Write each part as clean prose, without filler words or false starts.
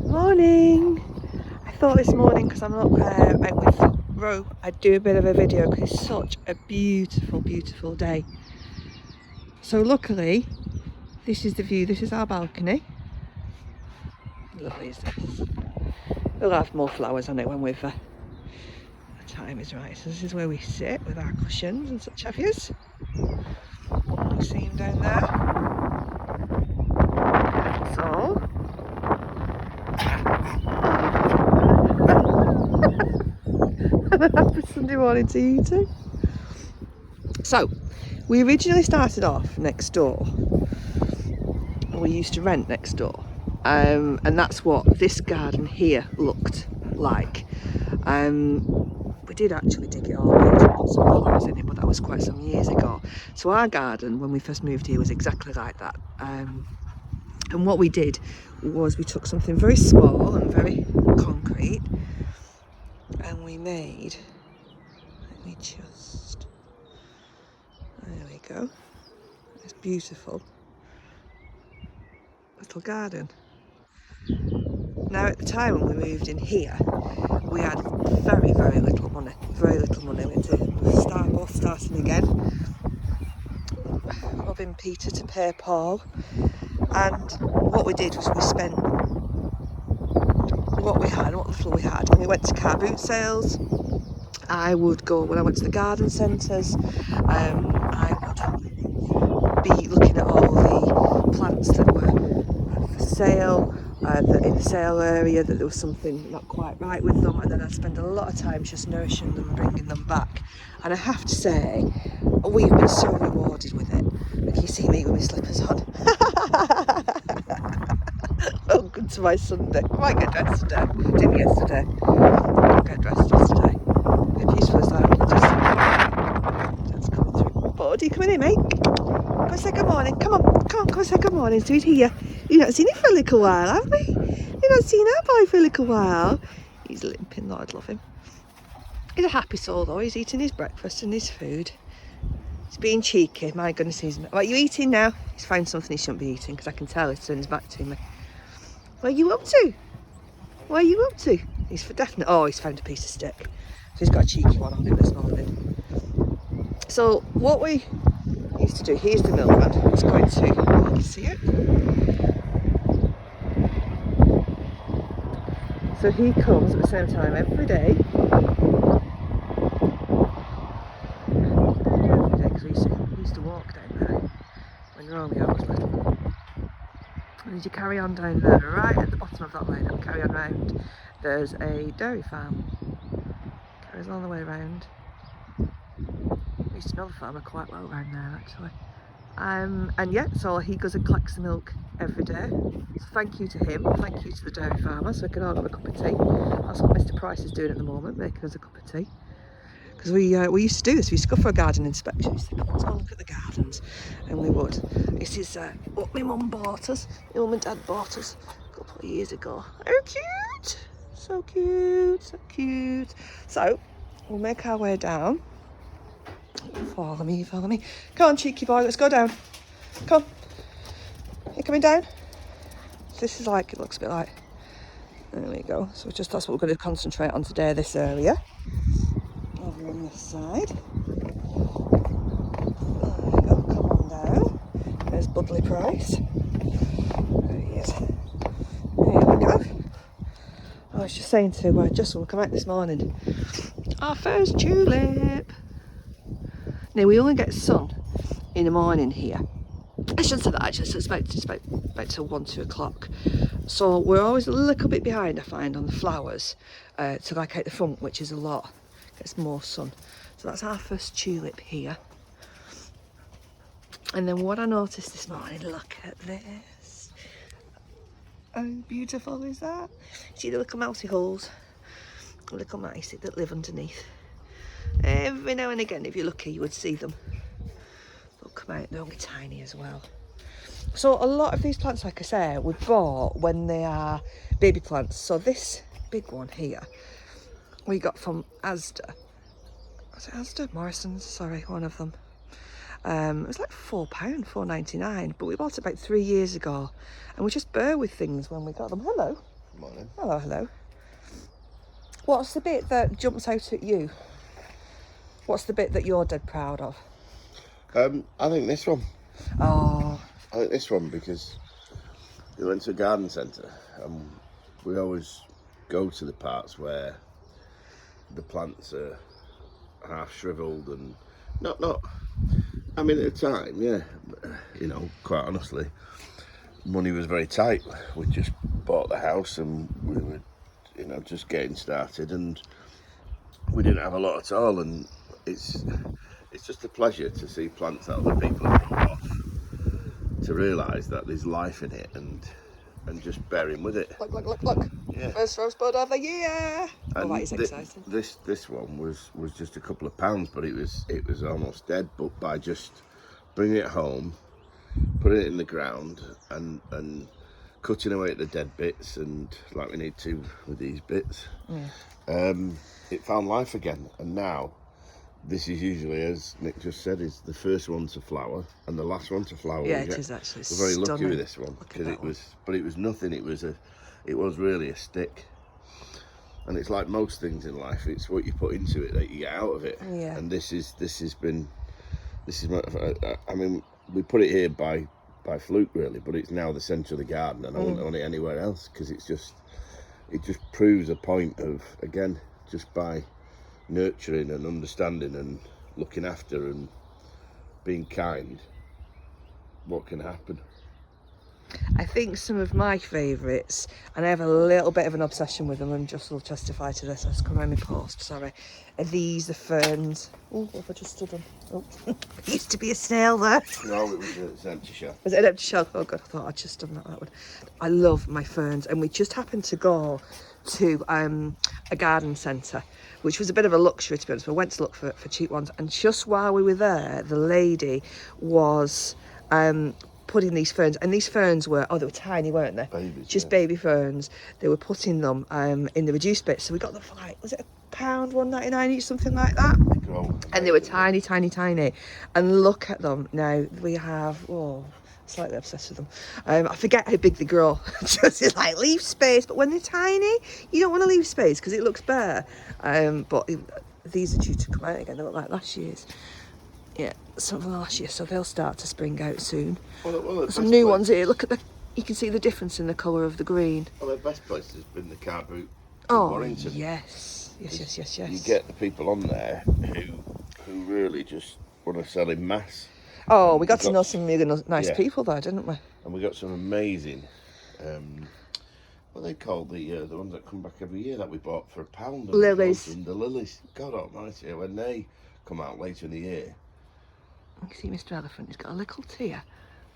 Morning. I thought this morning, because I'm not out with Ro, I'd do a bit of a video because it's such a beautiful, beautiful day. So luckily, this is the view. This is our balcony. Lovely is this. We'll have more flowers on it when the time is right. So this is where we sit with our cushions and such have yous. You see him down there. So. Happy Sunday morning to you too. So, we originally started off next door. We used to rent next door, and that's what this garden here looked like. We did actually dig it all out and put some flowers in it, but that was quite some years ago. So our garden, when we first moved here, was exactly like that. And what we did was we took something very small and very concrete, and we made, let me just, there we go, it's beautiful little garden. Now at the time when we moved in here, we had very, very little money, We went to both starting again, robbing Peter to pay Paul, and what we did was we spent what we had, what little we had, and we went to car boot sales. I would go, when I went to the garden centres, I would be looking at all the plants that were for sale, in the sale area, that there was something not quite right with them, and then I'd spend a lot of time just nourishing them and bringing them back. And I have to say, we've been so rewarded with it. Look, you see me with my slippers on. Welcome to my Sunday. I might get dressed today. Didn't yesterday. I'll get dressed yesterday. How beautiful is that? That's coming through. Buddy, come in here, mate. Come and say good morning. Come on, come and say good morning. So he's here. You've not seen him for a little while, have we? You've not seen our boy for a little while. He's limping, though. I'd love him. He's a happy soul, though. He's eating his breakfast and his food. He's being cheeky. My goodness, what are you eating now? He's found something he shouldn't be eating, because I can tell he turns back to me. What are you up to? What are you up to? He's for definite. Oh, he's found a piece of stick. So he's got a cheeky one on him this morning. So what we used to do, here's the milkman. It's going to, you can see it. So he comes at the same time every day. Because we used to walk down there when Romeo was little. And as you carry on down there, right at the bottom of that lane, and carry on round, there's a dairy farm. Carries all the way around. I used to know the farmer quite well around there, actually. And yeah, so he goes and collects the milk every day. So thank you to him, thank you to the dairy farmer, so we can all have a cup of tea. That's what Mr. Price is doing at the moment, making us a cup of tea. Because we used to do this. We used to go for a garden inspection. We used to come and look at the gardens, and we would. This is what my mum bought us. My mum and dad bought us a couple of years ago. How cute! So cute, so cute. So we'll make our way down. Follow me, follow me. Come on, cheeky boy, let's go down. Come. You coming down? This is like, it looks a bit like. There we go. So that's what we're going to concentrate on today. This area. Over on this side. There we go, come on down. There's Budley Price. There he is. There we go. I was just saying to Justin, we'll come out this morning. Our first tulip. Now we only get sun in the morning here. I shouldn't say that actually, so it's about till 1-2 o'clock. So we're always a little bit behind, I find, on the flowers to like out the front, which is a lot. Gets more sun. So that's our first tulip here. And then what I noticed this morning, look at this. How beautiful is that? See the little mousy holes? The little mice that live underneath. Every now and again, if you're lucky, you would see them. They'll come out, they're only tiny as well. So a lot of these plants, like I say, we bought when they are baby plants. So this big one here, we got from Asda. Was it Asda? Morrison's, sorry, one of them. It was like £4, £4.99, but we bought it about 3 years ago, and we just bear with things when we got them. Hello. Morning. Hello, hello. What's the bit that jumps out at you? What's the bit that you're dead proud of? I think this one. Oh, I think this one because we went to a garden centre and we always go to the parts where the plants are half shriveled and not. I mean, at the time, yeah, you know, quite honestly, money was very tight. We just bought the house and we were, you know, just getting started and we didn't have a lot at all. And it's just a pleasure to see plants that other people have brought off, to realise that there's life in it and just bearing with it. look. Yeah. First rosebud of the year. And That is exciting. This one was just a couple of pounds, but it was almost dead. But by just bringing it home, putting it in the ground, and cutting away at the dead bits, and like we need to with these bits, it found life again. And now, this is usually, as Nick just said, is the first one to flower and the last one to flower. Yeah, it is actually. We're very lucky stunning. with this one because it was nothing. It was really a stick. And it's like most things in life, it's what you put into it that you get out of it. Yeah. And this is I mean, we put it here by fluke really, but it's now the centre of the garden and I wouldn't want it anywhere else because it just proves a point of, again, just by nurturing and understanding and looking after and being kind, what can happen. I think some of my favourites, and I have a little bit of an obsession with them, and Just will testify to this. I just come around my post, sorry. Are these the ferns? Oh, if I just stood on. Oh, there used to be a snail there. No, it's an empty shell. Was it an empty shell? Oh god, I thought I'd just done that one. I love my ferns, and we just happened to go to a garden centre, which was a bit of a luxury to be honest. We went to look for cheap ones, and just while we were there, the lady was putting these ferns, and these ferns were, they were tiny, weren't they? Babies, just yeah. baby ferns. They were putting them in the reduced bits, so we got them for like, was it £1, $1.99 each, something like that? And they were tiny. And look at them now. We have slightly obsessed with them. I forget how big they grow. Just it's like leave space, but when they're tiny, you don't want to leave space because it looks bare. These are due to come out again. They look like last year's. Yeah, some from last year, so they'll start to spring out soon. Well, some new ones here. Look at you can see the difference in the colour of the green. Well, the best place has been the car boot in Warrington. Yes. You get the people on there who really just want to sell in mass. Oh, we got to know some really nice people there, didn't we? And we got some amazing, what they call the ones that come back every year that we bought for £1. Lilies. The lilies. God almighty, when they come out later in the year. You can see Mr. Elephant, he's got a little tear.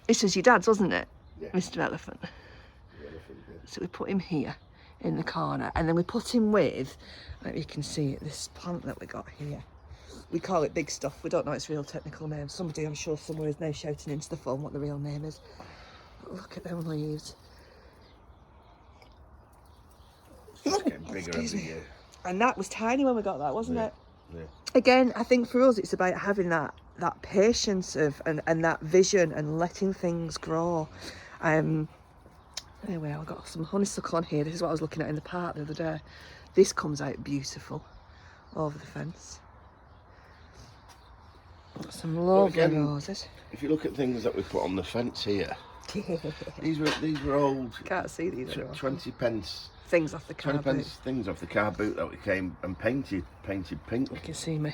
This was your dad's, wasn't it? Yeah. Mr. Elephant. The elephant, yeah. So we put him here in the corner, and then we put him with, like you can see, this plant that we got here. We call it Big Stuff. We don't know its real technical name. Somebody, I'm sure somewhere, is now shouting into the phone what the real name is. But look at them leaves. It's getting bigger every year. And that was tiny when we got that, wasn't it? Yeah. Again, I think for us it's about having that patience of and that vision and letting things grow. Anyway, I've got some honeysuckle on here. This is what I was looking at in the park the other day. This comes out beautiful over the fence. Got some lovely roses. If you look at things that we put on the fence here, these were old. Can't see these. 20 pence. Things off the car 20 boot. pence things off the car boot that we came and painted pink. You can see me.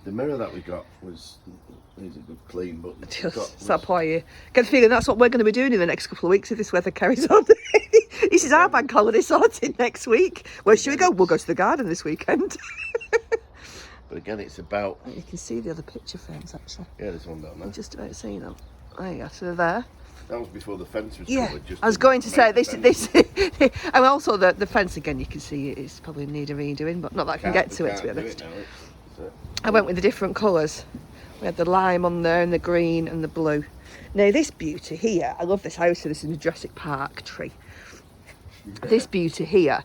The mirror that we got needs a good clean, but That's that point you get the feeling that's what we're going to be doing in the next couple of weeks if this weather carries on. This is our bank holiday sorted next week. Where should we go? We'll go to the garden this weekend. But again, it's about. You can see the other picture frames actually. Yeah, there's one down there. I'm just about seeing them. There you go. So they're there. That was before the fence was covered. I was going to say this, and also the fence again. You can see it's probably in need of redoing, but not that I can get to it. To be honest, I went with the different colours. We had the lime on there, and the green, and the blue. Now this beauty here, I love this house. So this is a Jurassic Park tree. Yeah. This beauty here,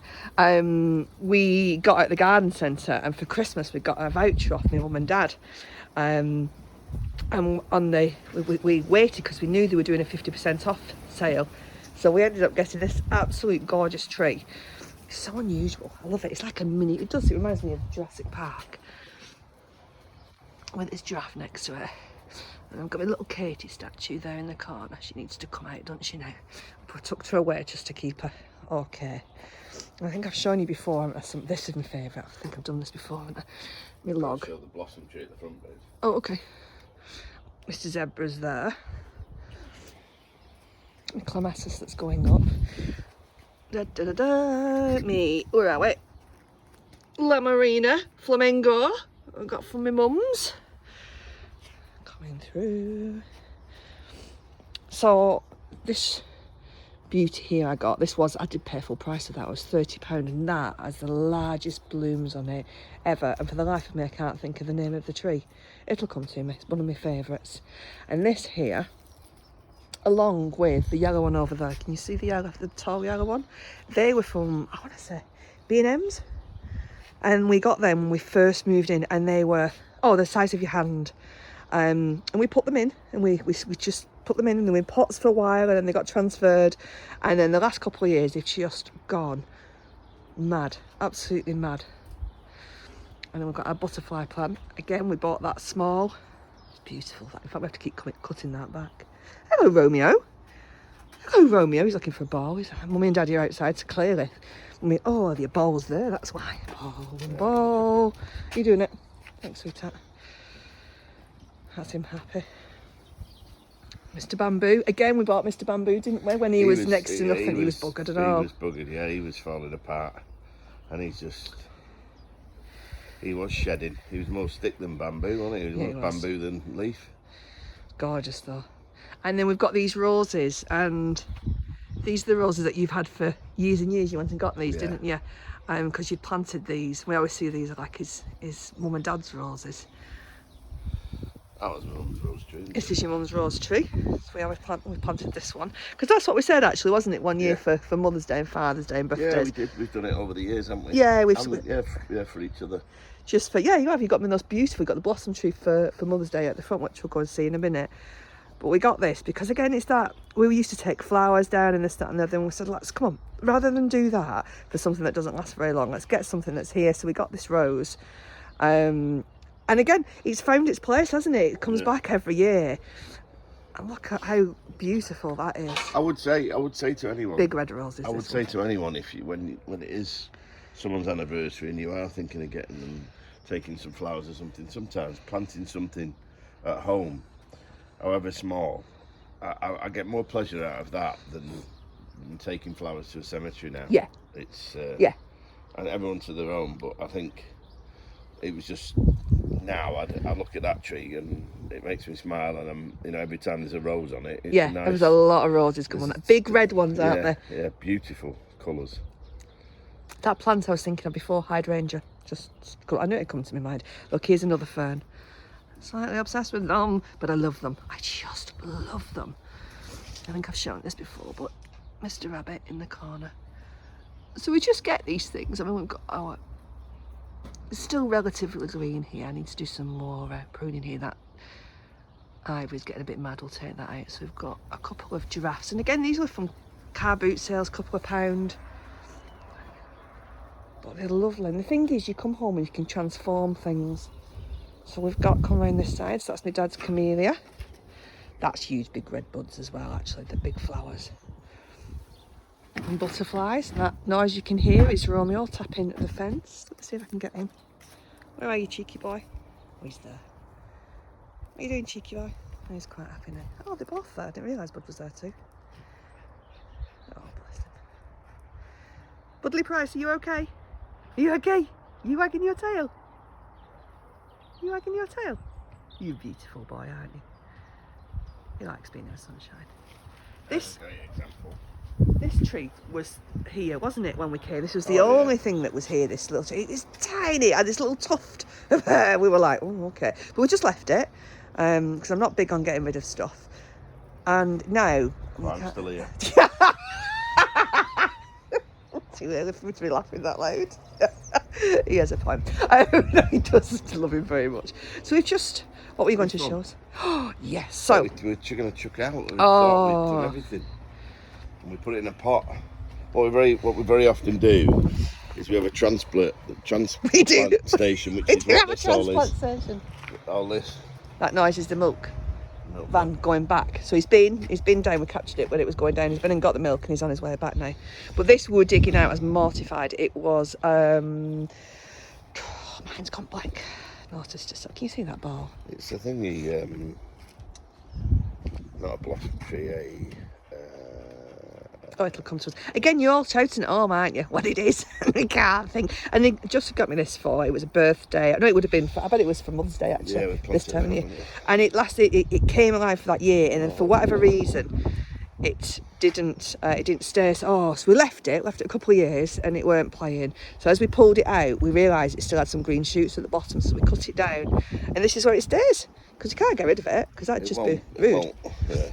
we got at the garden centre, and for Christmas we got a voucher off my mum and dad. And on we waited because we knew they were doing a 50% off sale So we ended up getting this absolute gorgeous tree. It's so unusual. I love it. It's like a mini, it reminds me of Jurassic Park with this giraffe next to it. And I've got my little Katie statue there in the corner. She needs to come out, doesn't she now? But I tucked her away just to keep her okay. I think I've shown you before, haven't I? This is my favourite. I think I've done this before, haven't I? My log. Show the blossom tree at the front base. Oh, okay. Mr. Zebra's there. The clematis that's going up. Da da da da. Me. Where are we? La Marina Flamingo. I've got from my mum's. Coming through. So this beauty here I did pay full price for that. It was £30, and that has the largest blooms on it ever, and for the life of me I can't think of the name of the tree. It'll come to me. It's one of my favourites. And this here, along with the yellow one over there, can you see the tall yellow one? They were from, I want to say, B&M's, and we got them when we first moved in, and they were the size of your hand. And we put them in, and we just put them in pots for a while, and then they got transferred, and then the last couple of years they've just gone mad, absolutely mad. And then we've got our butterfly plant. Again, we bought that small. It's beautiful. In fact, we have to keep cutting that back. Hello, Romeo. Hello, Romeo. He's looking for a ball. Mummy and Daddy are outside, so clearly. The ball's there, that's why. Ball. You doing it? Thanks, sweetheart. That's him happy. Mr. Bamboo. Again, we bought Mr. Bamboo, didn't we? When he was next to nothing, he was buggered at all. He was buggered, yeah. He was falling apart. And he was shedding. He was more stick than bamboo, wasn't he? He was more bamboo than leaf. Gorgeous, though. And then we've got these roses, and these are the roses that you've had for years and years. You went and got these, didn't you? Because you planted these. We always see these are like his mum and dad's roses. That was my mum's rose tree. This is your mum's rose tree. So we planted this one. Because that's what we said, actually, wasn't it? One year for Mother's Day and Father's Day and birthdays. Yeah, we did. We've done it over the years, haven't we? Yeah, for each other. Just for, you have. You got me those beautiful. You got the blossom tree for Mother's Day at the front, which we'll go and see in a minute. But we got this because, again, it's that we used to take flowers down and this, that and the other, and we said, let's come on, rather than do that for something that doesn't last very long, let's get something that's here. So we got this rose. And again, it's found its place, hasn't it? It comes back every year. And look at how beautiful that is. I would say to anyone. Big red roses. I would say to anyone, when it is someone's anniversary and you are thinking of getting them, taking some flowers or something, sometimes planting something at home, however small, I get more pleasure out of that than taking flowers to a cemetery now. Yeah. It's and everyone to their own, but I think it was just now I look at that tree and it makes me smile, and I'm every time there's a rose on it, it's nice. There's a lot of roses coming on. Big red ones, aren't there? Yeah, beautiful colours. That plant I was thinking of before, hydrangea, I knew it'd come to my mind. Look, here's another fern. Slightly obsessed with them, but I love them. I just love them. I think I've shown this before, but Mr. Rabbit in the corner. So we just get these things. I mean, we've got it's still relatively green here. I need to do some more pruning here. That ivory's getting a bit mad. We'll take that out. So we've got a couple of giraffes, and again, these were from car boot sales, couple of £1. But they're lovely. And the thing is, you come home and you can transform things. So we've got come around this side. So that's my dad's camellia. That's huge, big red buds as well. Actually, the big flowers. And butterflies. And that noise you can hear is Romeo tapping at the fence. Let's see if I can get him. Where are you, cheeky boy? Oh, he's there. What are you doing, cheeky boy? Oh, he's quite happy now. Oh, they're both there. I didn't realise Bud was there too. Oh, bless him. Budley Price, are you okay? Are you okay? You wagging your tail? You wagging your tail? You beautiful boy, aren't you? He likes being in the sunshine. This tree was here, wasn't it, when we came? This was the only thing that was here, this little tree. It's tiny, it had this little tuft of hair. We were like, oh, okay. But we just left it, because I'm not big on getting rid of stuff. And now... Well, I'm still here. Too early for me to be laughing that loud. He has a point. He does love him very much. So we've just... What were you going to show us? Oh, yes. So... We're going to chuck out. Oh. Everything. and we put it in a pot. What we very often do is we have a transplant station, which is what this all is. Station. All this. That noise is the milk Milk van going back. So he's been down. We captured it when it was going down. He's been and got the milk, and he's on his way back now. But this we were digging out as mortified. It was mine's gone blank. Noticed just. Can you see that ball? It's a thingy. Not a blossom tree. Oh, it'll come to us. Again, you're all shouting at home, aren't you? What it is. We can't think. And they just got me this for, it was a birthday. I know it would have been, I bet it was for Mother's Day actually, Yeah, this time of year. And it lasted, it came alive for that year. And then for whatever reason, it didn't stay. So we left it a couple of years and it weren't playing. So as we pulled it out, we realised it still had some green shoots at the bottom. So we cut it down. And this is where it stays. Because you can't get rid of it, because that'd just be rude. Yeah.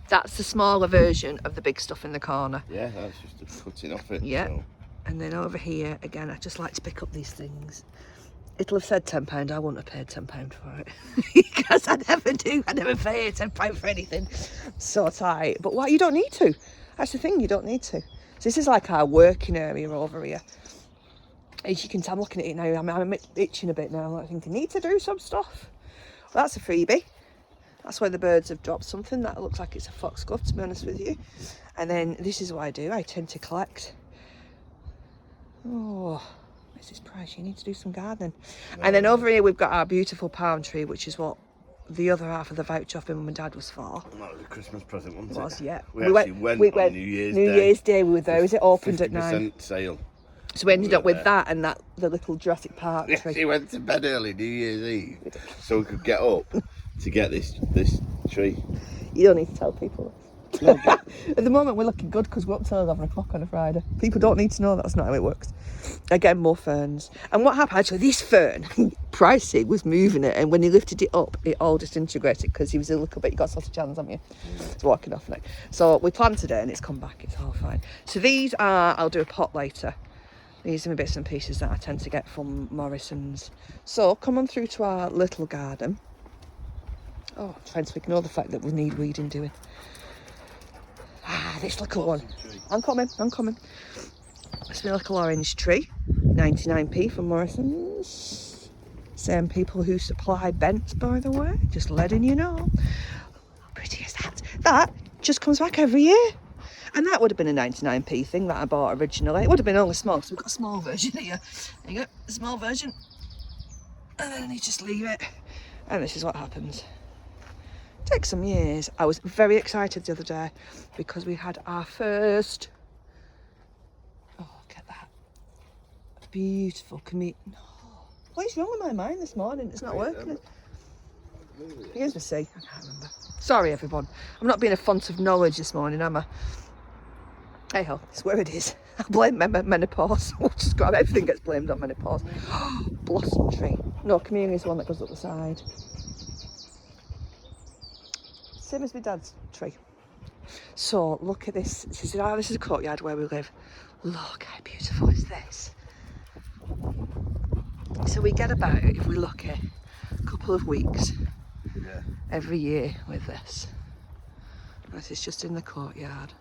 That's the smaller version of the big stuff in the corner. Yeah, that's just a cutting off it. Yeah. So. And then over here, again, I just like to pick up these things. It'll have said £10. I wouldn't have paid £10 for it. Because I never do. I never pay £10 for anything. So tight. But what? You don't need to. That's the thing, you don't need to. So this is like our working area over here. As you can tell, I'm looking at it now. I'm itching a bit now. I'm like thinking, need to do some stuff. Well, that's a freebie. That's where the birds have dropped something. That looks like it's a foxglove, to be honest with you. And then this is what I do. I tend to collect. Oh, Mrs. Price, you need to do some gardening. No. And then over here we've got our beautiful palm tree, which is what the other half of the voucher off my mum and dad was for. That was a Christmas present, wasn't it? It was, yeah. We went on New Year's Day. We were there. Was it opened at 9? 50% sale. So we ended up with that and the little Jurassic Park tree. She went to bed early New Year's Eve so we could get up to get this tree. You don't need to tell people. No, at the moment we're looking good because we're up till 11 o'clock on a Friday. People don't need to know that's not how it works. Again, more ferns. And what happened, actually, this fern, Pricey was moving it, and when he lifted it up, it all disintegrated because he was a little bit, you got sausage hands, haven't you? It's walking off now. So we planted it and it's come back, it's all fine. So these are, I'll do a pot later. These are my bits and pieces that I tend to get from Morrison's. So come on through to our little garden. Oh, trying to ignore the fact that we need weeding doing. Ah, this little one. I'm coming. It's my little orange tree. 99p from Morrison's. Same people who supply bents, by the way. Just letting you know. How pretty is that? That just comes back every year. And that would have been a 99p thing that I bought originally. It would have been only small, so we've got a small version here. There you go, a small version. And then you just leave it. And this is what happens. Takes some years. I was very excited the other day because we had our first, oh, look at that, beautiful what is wrong with my mind this morning? It's not working. Here's me see. I can't remember. Sorry everyone, I'm not being a font of knowledge this morning, am I? Hey ho, it's where it is. I blame menopause. Everything gets blamed on menopause. Blossom tree. No, Camelia's the one that goes up the side. Same as my dad's tree. So look at this. She said, oh, this is a courtyard where we live. Look how beautiful is this. So we get about, if we look at a couple of weeks every year with this. This is just in the courtyard.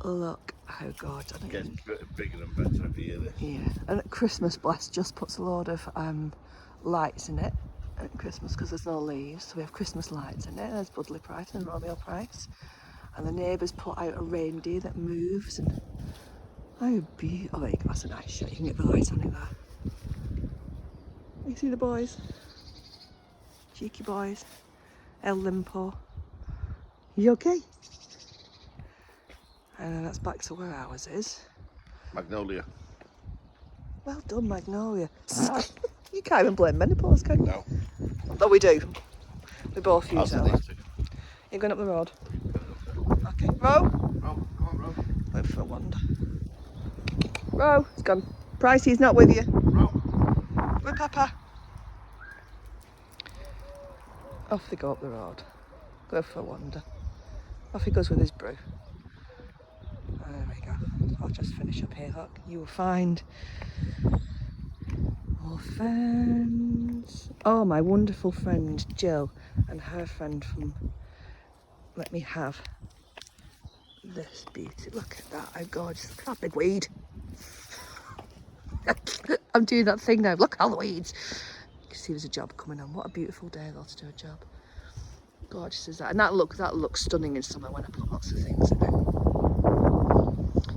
Look how good. It gets bigger and better every year. Yeah. And at Christmas, Bless just puts a load of lights in it. At Christmas, because there's no leaves, so we have Christmas lights in it. There's Budley Price and Romeo Price, and the neighbours put out a reindeer that moves. And oh, beautiful! Oh, there you go. That's a nice shot. You can get the lights on it there. You see the boys, cheeky boys. El Limpo. You okay? And then that's back to where ours is. Magnolia. Well done, Magnolia. You can't even blame menopause, can you? No. Though we do. We both use it. You're going up the road? Okay. Ro? Ro, come on, Ro. Wait for a wander. Ro, it's gone. Pricey's not with you. Ro. Come on, Papa. Off they go up the road. Go for a wander. Off he goes with his brew. There we go. I'll just finish up here. Look, you will find more friends. Oh, my wonderful friend Jill and her friend from Let Me Have this beauty. Look at that, how gorgeous. Look at that big weed. I'm doing that thing now. Look at all the weeds. You can see there's a job coming on. What a beautiful day though to do a job. Gorgeous is that. And that looks stunning in summer when I put lots of things in it.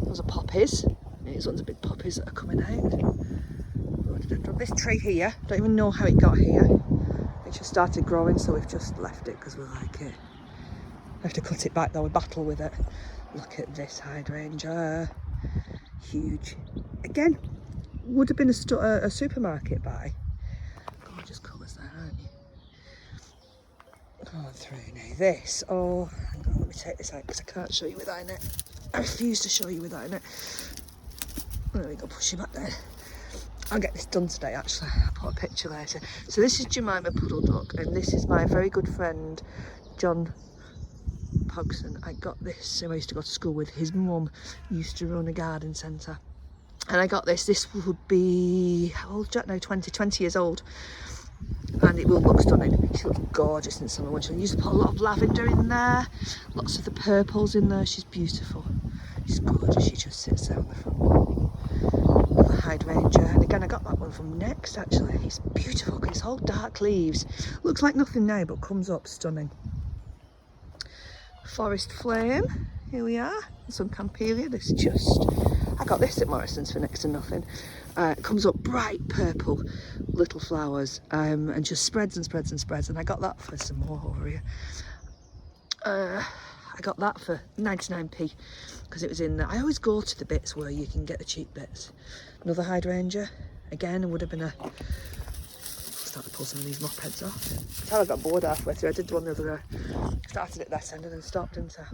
Those are poppies. These ones are big poppies that are coming out. This tree here, don't even know how it got here. It just started growing, so we've just left it because we like it. I have to cut it back though, we battle with it. Look at this hydrangea. Huge. Again, would have been a supermarket buy. Gorgeous colours there, aren't you? Going through now. This, oh, hang on, let me take this out because I can't show you without it. I refuse to show you without it. There we go, push you back there. I'll get this done today actually, I'll put a picture later. So this is Jemima Puddle Duck and this is my very good friend John Pogson. I got this, I used to go to school with, his mum used to run a garden centre. And I got this would be, how old Jack now, 20 years old. And it will look stunning. She looks gorgeous in summer when she'll use a lot of lavender in there, lots of the purples in there, she's beautiful. She's gorgeous, she just sits there on the front. The hydrangea, and again I got that one from Next actually. It's beautiful because it's all dark leaves. Looks like nothing now but comes up stunning. Forest Flame, here we are. Some Campelia, this just, I got this at Morrison's for next to nothing. It comes up bright purple little flowers and just spreads and spreads and spreads, and I got that for some more over here. I got that for 99p because it was in there. I always go to the bits where you can get the cheap bits. Another hydrangea, again, it would have been a, start to pull some of these mopeds off. That's how I got bored halfway through. I did one the other day. Started at that end and then stopped, didn't I?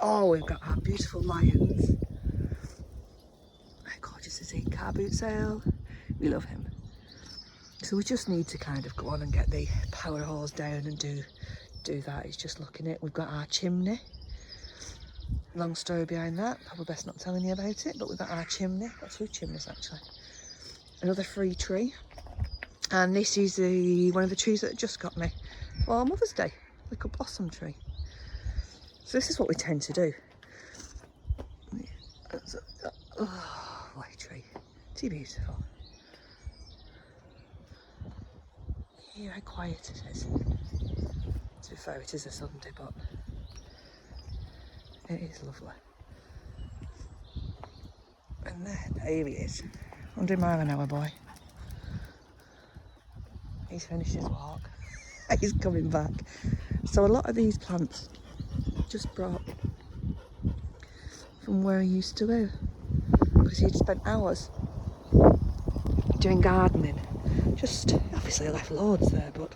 Oh, we've got our beautiful lions. How gorgeous is he? Car boot sale. We love him. So we just need to kind of go on and get the power hose down and do that. It's just looking at, we've got our chimney. Long story behind that, probably best not telling you about it, but we've got our chimney. Got two chimneys actually. Another free tree. And this is one of the trees that just got me for Mother's Day, like a blossom tree. So this is what we tend to do. Oh, white tree, too beautiful. Hear how quiet it is. To be fair, it is a Sunday, but it is lovely. And then, here he is, 100 mile an hour boy. He's finished his walk. He's coming back. So a lot of these plants just brought from where he used to live, because he'd spent hours doing gardening. Just, obviously I left loads there, but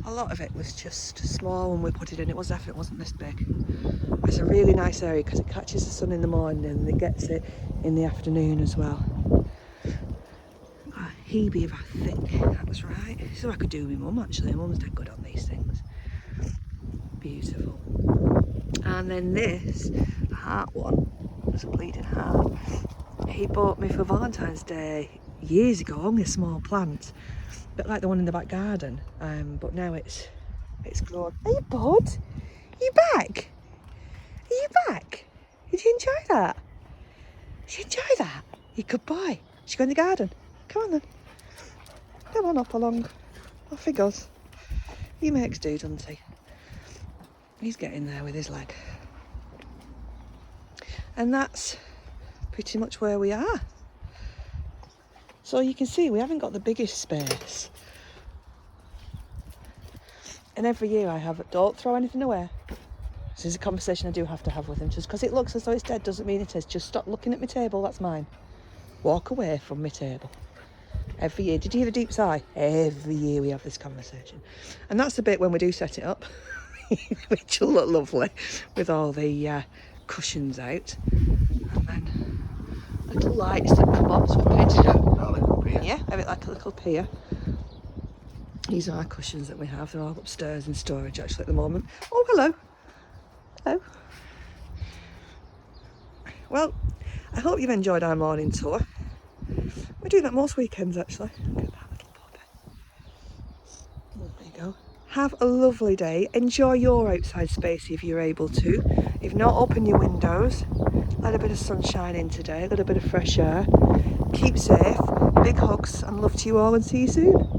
a lot of it was just small when we put it in. It wasn't this big. It's a really nice area because it catches the sun in the morning and it gets it in the afternoon as well. Hebe, I think that was right. So I could do with my mum actually. My mum's dead good on these things. Beautiful. And then this heart one, there's a bleeding heart. He bought me for Valentine's Day years ago, only a small plant, a bit like the one in the back garden. But now it's grown. Are you bud? Are you back? Are you back? Did you enjoy that? Did you enjoy that? You good boy. Should you go in the garden? Come on then. Come on up along. Off he goes. He makes do, doesn't he? He's getting there with his leg. And that's pretty much where we are. So you can see we haven't got the biggest space. And every year I have, don't throw anything away. This is a conversation I do have to have with him. Just because it looks as though it's dead doesn't mean it is. Just stop looking at my table, that's mine. Walk away from my table. Every year. Did you hear the deep sigh? Every year we have this conversation. And that's the bit when we do set it up, which will look lovely with all the cushions out. And then little lights that come up. So we painted it. Yeah, a bit like a little pier. These are our cushions that we have. They're all upstairs in storage actually at the moment. Oh, hello. Hello. Well, I hope you've enjoyed our morning tour. We do that most weekends actually. Look at that little puppy. There you go. have a lovely day. Enjoy your outside space if you're able to. If not, open your windows. Let a bit of sunshine in today, a little bit of fresh air. Keep safe. Big hugs and love to you all, and see you soon.